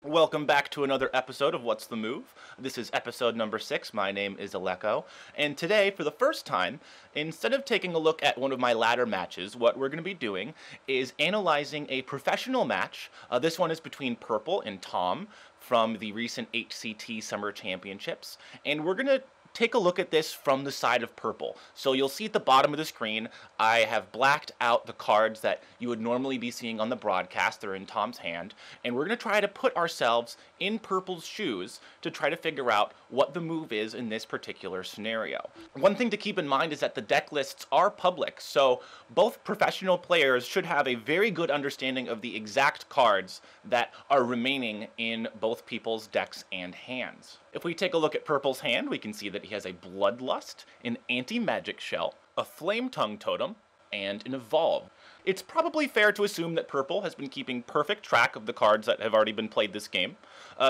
Welcome back to another episode of What's the Move? This is episode number 6. My name is Aleco, and today, for the first time, instead of taking a look at one of my ladder matches, what we're going to be doing is analyzing a professional match. This one is between Purple and Tom from the recent HCT Summer Championships, and we're going to take a look at this from the side of Purple. So you'll see at the bottom of the screen, I have blacked out the cards that you would normally be seeing on the broadcast. They're in Tom's hand, and we're going to try to put ourselves in Purple's shoes to try to figure out what the move is in this particular scenario. One thing to keep in mind is that the deck lists are public, so both professional players should have a very good understanding of the exact cards that are remaining in both people's decks and hands. If we take a look at Purple's hand, we can see that he has a Bloodlust, an Anti-Magic Shell, a Flame Tongue Totem, and an Evolve. It's probably fair to assume that Purple has been keeping perfect track of the cards that have already been played this game.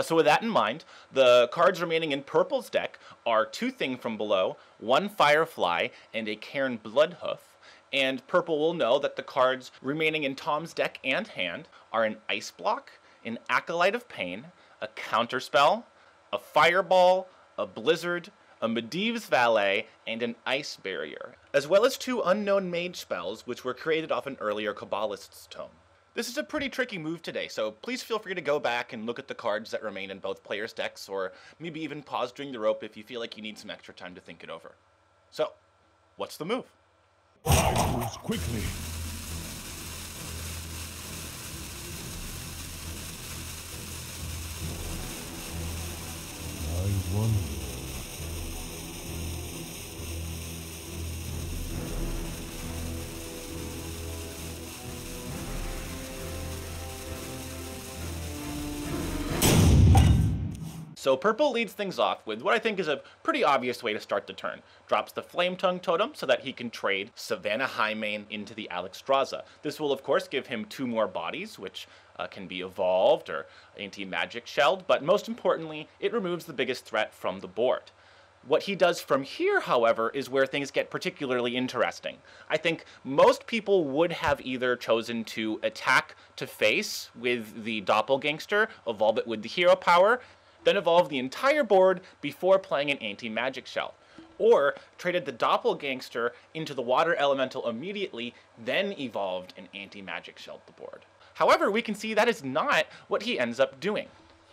So with that in mind, the cards remaining in Purple's deck are 2 Thing from Below, 1 Firefly, and a Cairn Bloodhoof. And Purple will know that the cards remaining in Tom's deck and hand are an Ice Block, an Acolyte of Pain, a Counterspell, a Fireball, a Blizzard, a Medivh's Valet, and an Ice Barrier, as well as 2 unknown mage spells which were created off an earlier Kabbalist's Tome. This is a pretty tricky move today, so please feel free to go back and look at the cards that remain in both players' decks, or maybe even pause during the rope if you feel like you need some extra time to think it over. So, what's the move? Moves quickly. I wonder. So Purple leads things off with what I think is a pretty obvious way to start the turn. Drops the Flame Tongue Totem so that he can trade Savannah Highmane into the Alexstrasza. This will of course give him 2 more bodies, which can be evolved or anti-magic shelled, but most importantly, it removes the biggest threat from the board. What he does from here, however, is where things get particularly interesting. I think most people would have either chosen to attack to face with the Doppelgangster, evolve it with the hero power, then evolve the entire board before playing an anti-magic shell. Or traded the Doppelgangster into the water elemental immediately, then evolved an anti-magic shell to the board. However, we can see that is not what he ends up doing.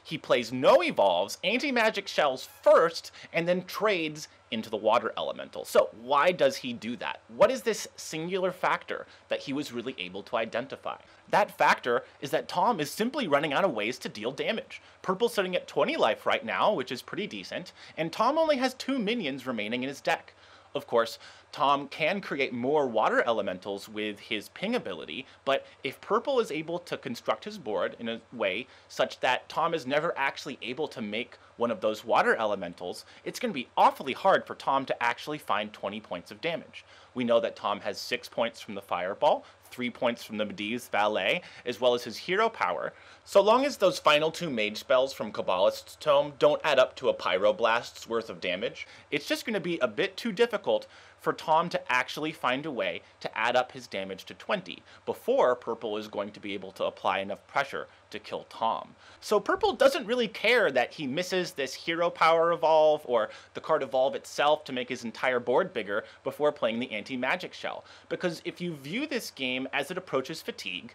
He plays no evolves, anti-magic shells first, and then trades into the water elemental. So why does he do that? What is this singular factor that he was really able to identify? That factor is that Tom is simply running out of ways to deal damage. Purple's sitting at 20 life right now, which is pretty decent, and Tom only has 2 minions remaining in his deck. Of course, Tom can create more water elementals with his ping ability, but if Purple is able to construct his board in a way such that Tom is never actually able to make one of those water elementals, it's going to be awfully hard for Tom to actually find 20 points of damage. We know that Tom has 6 points from the Fireball, 3 points from the Medivh's Valet, as well as his hero power. So long as those final 2 mage spells from Kabbalist's Tome don't add up to a Pyroblast's worth of damage, it's just going to be a bit too difficult for Tom to actually find a way to add up his damage to 20 before Purple is going to be able to apply enough pressure to kill Tom. So Purple doesn't really care that he misses this hero power evolve or the card evolve itself to make his entire board bigger before playing the anti-magic shell, because if you view this game as it approaches fatigue,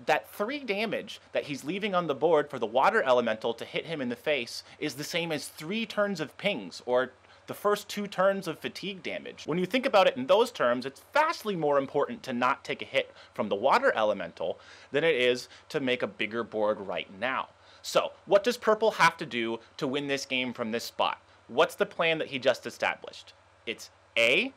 that 3 damage that he's leaving on the board for the water elemental to hit him in the face is the same as 3 turns of pings, or the first 2 turns of fatigue damage. When you think about it in those terms, it's vastly more important to not take a hit from the water elemental than it is to make a bigger board right now. So, what does Purple have to do to win this game from this spot? What's the plan that he just established? It's A,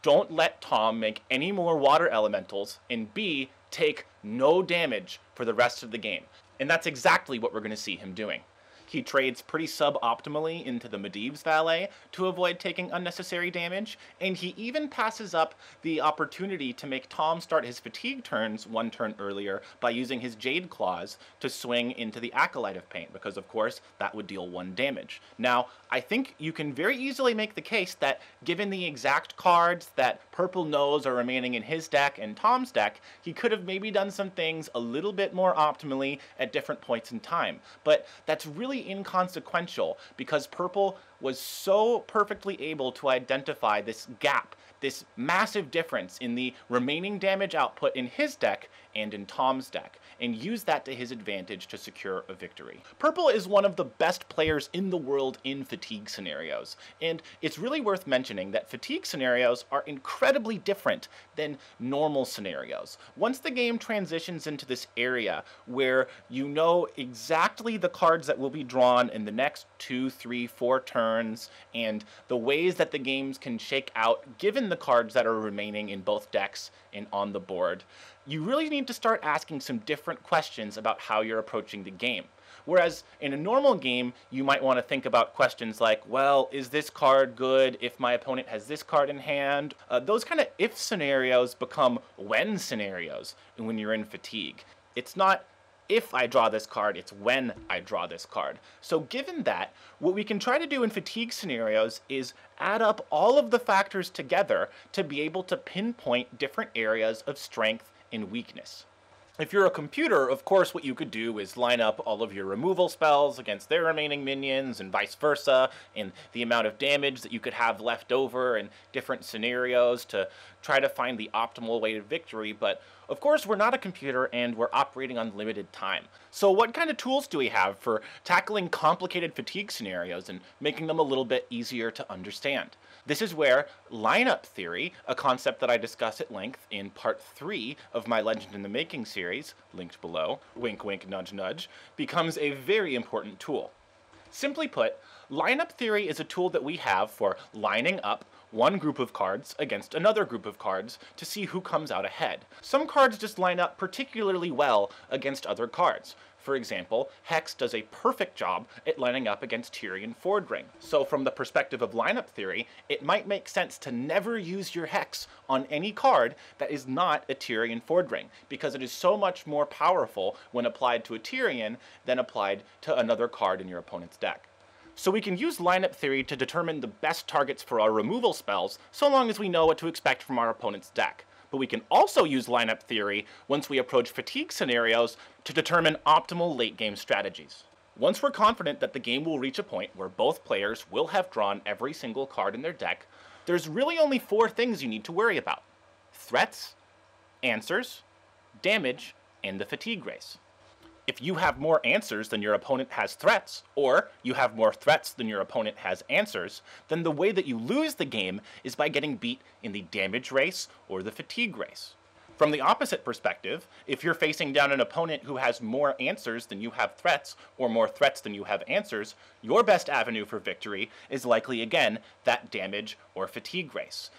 don't let Tom make any more water elementals, and B, take no damage for the rest of the game. And that's exactly what we're going to see him doing. He trades pretty suboptimally into the Medivh's Valet to avoid taking unnecessary damage, and he even passes up the opportunity to make Tom start his fatigue turns one turn earlier by using his Jade Claws to swing into the Acolyte of Pain, because of course that would deal 1 damage. Now, I think you can very easily make the case that given the exact cards that Purple knows are remaining in his deck and Tom's deck, he could have maybe done some things a little bit more optimally at different points in time. But that's really inconsequential because Purple was so perfectly able to identify this gap, this massive difference in the remaining damage output in his deck and in Tom's deck, and use that to his advantage to secure a victory. Purple is one of the best players in the world in fatigue scenarios, and it's really worth mentioning that fatigue scenarios are incredibly different than normal scenarios. Once the game transitions into this area where you know exactly the cards that will be drawn in the next 2, 3, 4 turns, and the ways that the games can shake out given the cards that are remaining in both decks and on the board, you really need to start asking some different questions about how you're approaching the game. Whereas in a normal game, you might want to think about questions like, well, is this card good if my opponent has this card in hand? Those kind of if scenarios become when scenarios when you're in fatigue. It's not if I draw this card, it's when I draw this card. So given that, what we can try to do in fatigue scenarios is add up all of the factors together to be able to pinpoint different areas of strength and weakness. If you're a computer, of course what you could do is line up all of your removal spells against their remaining minions and vice versa, and the amount of damage that you could have left over in different scenarios to try to find the optimal way to victory, but of course we're not a computer and we're operating on limited time. So what kind of tools do we have for tackling complicated fatigue scenarios and making them a little bit easier to understand? This is where lineup theory, a concept that I discuss at length in part 3 of my Legend in the Making series, linked below, wink wink nudge nudge, becomes a very important tool. Simply put, lineup theory is a tool that we have for lining up one group of cards against another group of cards to see who comes out ahead. Some cards just line up particularly well against other cards. For example, Hex does a perfect job at lining up against Tyrion Fordring. So from the perspective of lineup theory, it might make sense to never use your Hex on any card that is not a Tyrion Fordring, because it is so much more powerful when applied to a Tyrion than applied to another card in your opponent's deck. So we can use lineup theory to determine the best targets for our removal spells, so long as we know what to expect from our opponent's deck. But we can also use lineup theory once we approach fatigue scenarios to determine optimal late-game strategies. Once we're confident that the game will reach a point where both players will have drawn every single card in their deck, there's really only 4 things you need to worry about: threats, answers, damage, and the fatigue race. If you have more answers than your opponent has threats, or you have more threats than your opponent has answers, then the way that you lose the game is by getting beat in the damage race or the fatigue race. From the opposite perspective, if you're facing down an opponent who has more answers than you have threats, or more threats than you have answers, your best avenue for victory is likely, again, that damage or fatigue race.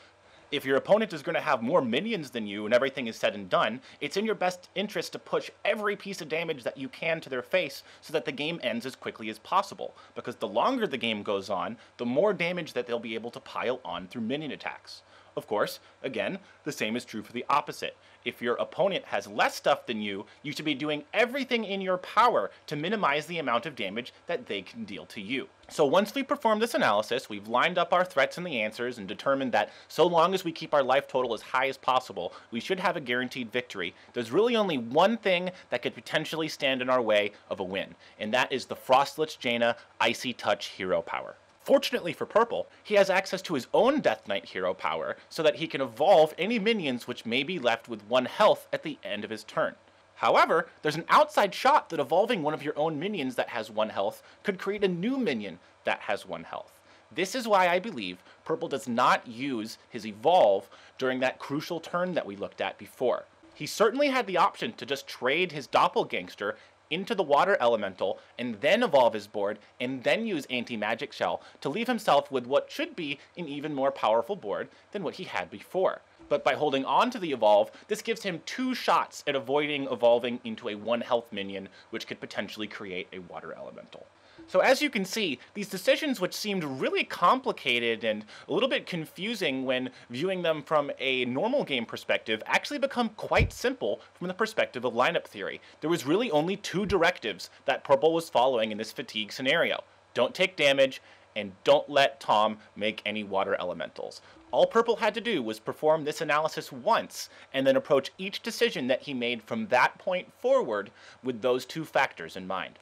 If your opponent is going to have more minions than you and everything is said and done, it's in your best interest to push every piece of damage that you can to their face so that the game ends as quickly as possible, because the longer the game goes on, the more damage that they'll be able to pile on through minion attacks. Of course, again, the same is true for the opposite. If your opponent has less stuff than you should be doing everything in your power to minimize the amount of damage that they can deal to you. So once we perform this analysis, we've lined up our threats and the answers and determined that so long as we keep our life total as high as possible, we should have a guaranteed victory. There's really only one thing that could potentially stand in our way of a win, and that is the Frostlich Jaina Icy Touch hero power. Fortunately for Purple, he has access to his own Death Knight hero power so that he can evolve any minions which may be left with 1 health at the end of his turn. However, there's an outside shot that evolving one of your own minions that has 1 health could create a new minion that has 1 health. This is why I believe Purple does not use his evolve during that crucial turn that we looked at before. He certainly had the option to just trade his doppelgangster into the water elemental and then evolve his board and then use anti-magic shell to leave himself with what should be an even more powerful board than what he had before. But by holding on to the evolve, this gives him 2 shots at avoiding evolving into a 1 health minion, which could potentially create a water elemental. So as you can see, these decisions, which seemed really complicated and a little bit confusing when viewing them from a normal game perspective, actually become quite simple from the perspective of lineup theory. There was really only two directives that Purple was following in this fatigue scenario. Don't take damage, and don't let Tom make any water elementals. All Purple had to do was perform this analysis once, and then approach each decision that he made from that point forward with those two factors in mind.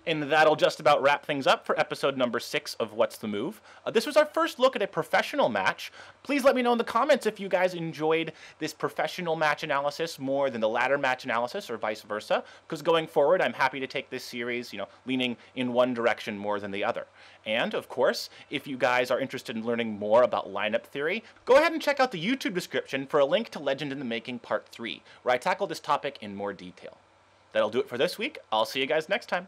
And that'll just about wrap things up for episode number 6 of What's the Move. This was our first look at a professional match. Please let me know in the comments if you guys enjoyed this professional match analysis more than the ladder match analysis, or vice versa, because going forward, I'm happy to take this series, leaning in one direction more than the other. And, of course, if you guys are interested in learning more about lineup theory, go ahead and check out the YouTube description for a link to Legend in the Making Part 3, where I tackle this topic in more detail. That'll do it for this week. I'll see you guys next time.